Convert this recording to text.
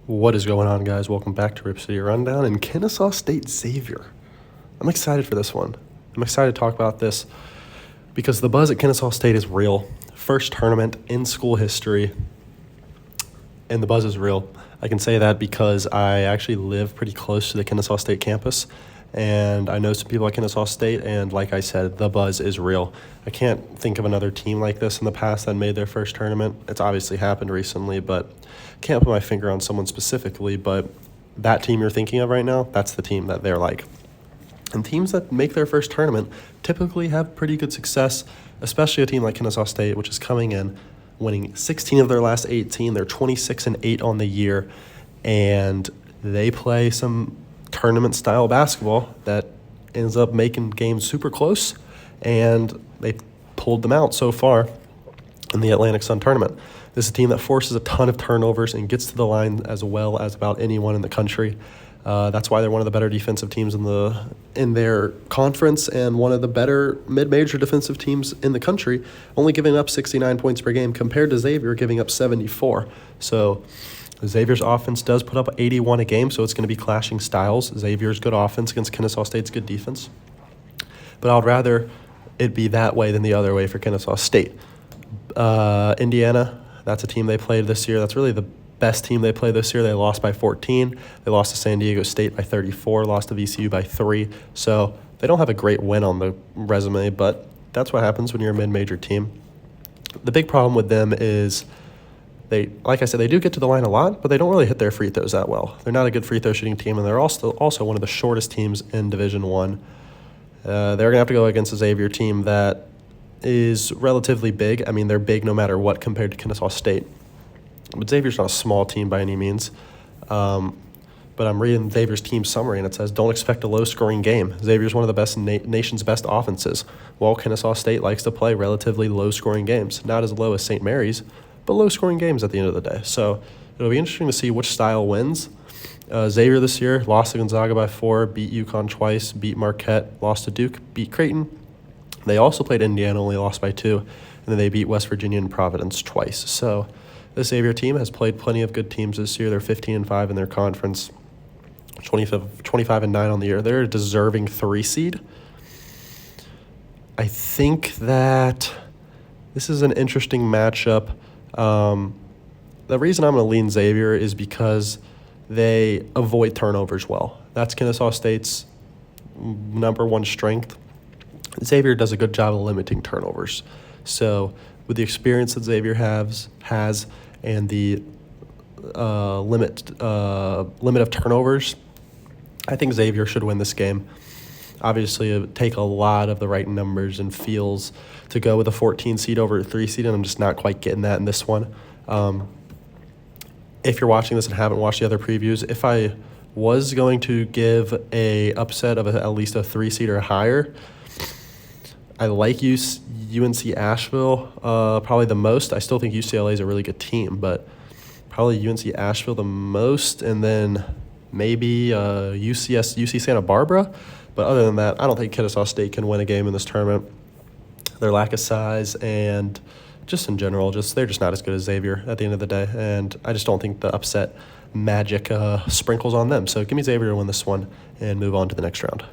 What is going on, guys? Welcome back to Rip City Rundown and Kennesaw State Xavier. I'm excited for this one. I'm excited to talk about this because the buzz at Kennesaw State is real. First tournament in school history, and the buzz is real. I can say that because I actually live pretty close to the Kennesaw State campus, and I know some people at Kennesaw State, and like I said, the buzz is real. I can't think of another team like this in the past that made their first tournament. It's obviously happened recently, but can't put my finger on someone specifically, but that team you're thinking of right now, that's the team that they're like. And teams that make their first tournament typically have pretty good success, especially a team like Kennesaw State, which is coming in, winning 16 of their last 18. They're 26-8 on the year, and they play some tournament-style basketball that ends up making games super close, and they pulled them out so far in the Atlantic Sun tournament. This is a team that forces a ton of turnovers and gets to the line as well as about anyone in the country. That's why they're one of the better defensive teams in their conference and one of the better mid-major defensive teams in the country, only giving up 69 points per game compared to Xavier giving up 74. So Xavier's offense does put up 81 a game, so it's going to be clashing styles. Xavier's good offense against Kennesaw State's good defense. But I'd rather it be that way than the other way for Kennesaw State. Indiana, that's a team they played this year. That's really the best team they played this year. They lost by 14. They lost to San Diego State by 34, lost to VCU by 3. So they don't have a great win on the resume, but that's what happens when you're a mid-major team. The big problem with them is like I said, they do get to the line a lot, but they don't really hit their free throws that well. They're not a good free throw shooting team, and they're also one of the shortest teams in Division I. They're going to have to go against a Xavier team that is relatively big. I mean, they're big no matter what compared to Kennesaw State. But Xavier's not a small team by any means. But I'm reading Xavier's team summary, and it says, don't expect a low-scoring game. Xavier's one of the best nation's best offenses, while Kennesaw State likes to play relatively low-scoring games. Not as low as St. Mary's, but low-scoring games at the end of the day. So it'll be interesting to see which style wins. Xavier this year lost to Gonzaga by 4, beat UConn twice, beat Marquette, lost to Duke, beat Creighton. They also played Indiana, only lost by 2, and then they beat West Virginia and Providence twice. So the Xavier team has played plenty of good teams this year. They're 15-5 in their conference, 25-9 on the year. They're a deserving 3 seed. I think that this is an interesting matchup. The reason I'm going to lean Xavier is because they avoid turnovers well. That's Kennesaw State's number one strength. Xavier does a good job of limiting turnovers. So with the experience that Xavier has and the limit of turnovers, I think Xavier should win this game. Obviously, it would take a lot of the right numbers and feels to go with a 14 seed over a 3 seed, and I'm just not quite getting that in this one. If you're watching this and haven't watched the other previews, if I was going to give a upset of at least a 3 seed or higher, I like UNC Asheville probably the most. I still think UCLA is a really good team, but probably UNC Asheville the most, and then maybe UC Santa Barbara. But other than that, I don't think Kennesaw State can win a game in this tournament. Their lack of size and just in general, they're just not as good as Xavier at the end of the day, and I just don't think the upset magic sprinkles on them. So give me Xavier to win this one and move on to the next round.